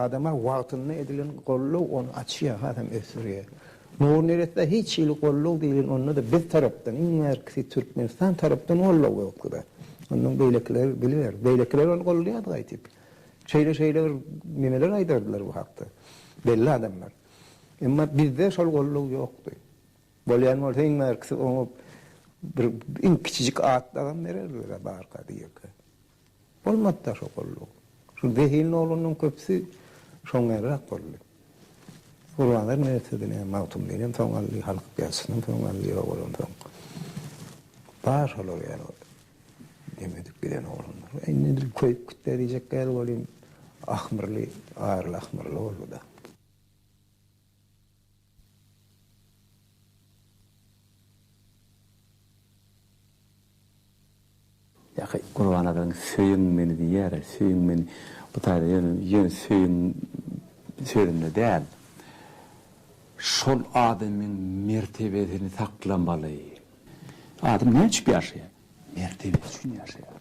Adama vaktinde edilen kolluk onu açıyor adam ösürüyor. Nurniret'te hiç il kolluk değil, onu da bir taraftan, İngilizce, Türkmenistan taraftan kolluk yok da. Onun beylikler biliyor. Beylikler onu kolluyor da tip. Şeyler memeler aydardılar bu hakta. Belli adamlar. Ama bizde sol kolluk yoktu. Bolyan olsa İngilizce onu bir küçücük ağıtladan verirler barka diye. Olmadı da sol kolluk. Şu dehilin oğlunun köpüsü şoňarak boldy. Kurbanlar nerede mawtum bilen toňally halk gelsin, toňally oğlan toň. Baş olur yani. Demedik bilen oğlanlar. Nedir köýüp kütlerijek gel bolýan ahmyrly, ağırly ahmyrly boldy da. Ya Kurban adam söyün meni diýär, söyün meni bu taýda ýöne söyünde däl. Şol adamyň mertebesini taklanmaly. Adam ne üçin ýaşaýar? Mertebesi üçin ýaşaýar.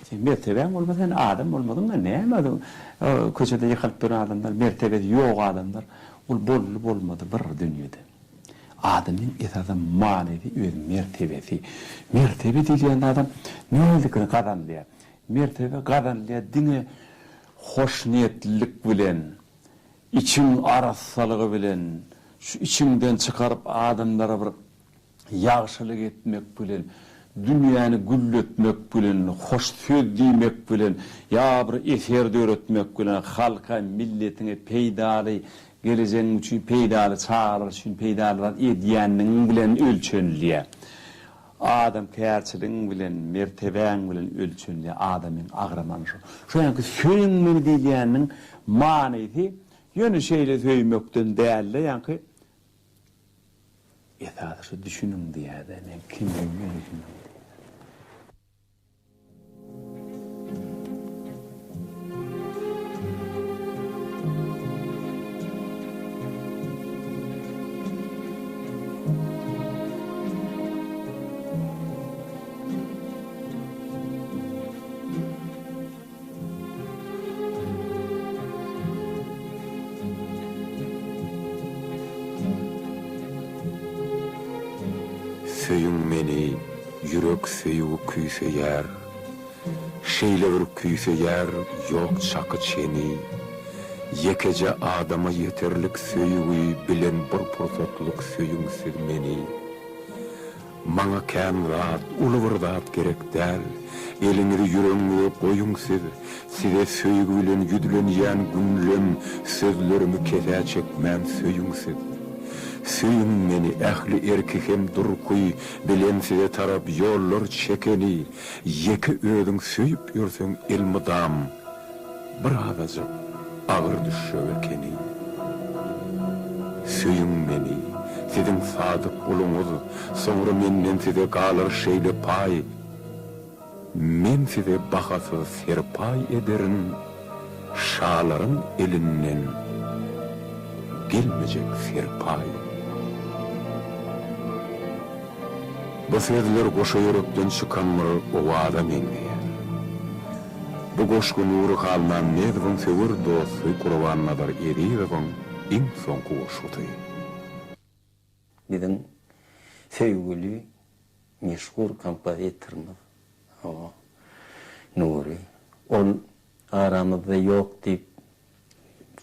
Sen merteben bolmasan adam bolmadyň da näme? Köçede ýykylyp duran adamlar, mertebesi ýok adamlar, ol bolmady bir dünýede. Adamın esasın manevi öz mertebesi. Mertebe diýen adam ne oldukını kazanlýar. Mertebe kazanlýar diňe hoş niyetlilik bilen, içiň arassalygy bilen, şu içiňden çykaryp adamlara bir ýagşylyk etmek bilen, dünýäni gülletmek bilen, hoş söz diýmek bilen, ýa bir eserde öretmek bilen, halka, milletine peýdaly geleceğin üçün peydalı çağırır üçün peydalılar edýänniň bilen ölçenliýär. Adam kärçiligiň bilen, mertebeň bilen ölçenliýär adamyň agramany şu. Şoňky söyünmeli diýýäniň manysy ýöne şeýle söýmekden dälle ýa-ni esasy düşünüň diýär-de men kim bilmeýin. Söyüň meni, yürek söyüğü küýseýär. Şeýle bir küýseýär, ýok çaky çeni. Yekece adama yeterlik söyüğü bilen bir pursatlyk söyüňsiz meni. Maňa kän zat, uly bir zat gerek däl. Eliňizi yüregiňe goýuňsiz, size söyüğü bilen ýüdülenýän günlem sözlerimi kese çekmän söyüňsiz. Söyün meni ähli erkekem durkuy bilen size tarap yollar çekeni, yeki ödüň söyüp ýörseň elmidam bir azajyk agyr düşşebekeni. Söyün meni, siziň sadyk uluňyz, soňra menden size galar şeýle pay. men size bakasız serpay ederin, şaların elinden gelmeyecek serpay. Bu sözler koşa yürekten çıkanmır o adam engeyer. Bu koşku nuru halman nezvun sevir dostu kurbanladır eriyevun in son koşutu. Bizim sevgili meşhur kompozitorumuz o Nuri. Ol aramızda yok deyip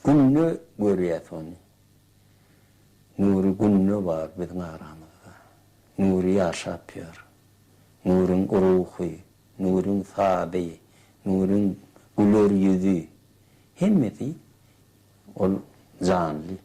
günlü görüyor onu. Nuri günlü var bizim aramızda. Nuri yaşapıyor. Nur'un ruhu, Nur'un sabi, Nur'un gülür yüzü. Hemmeti ol canlı.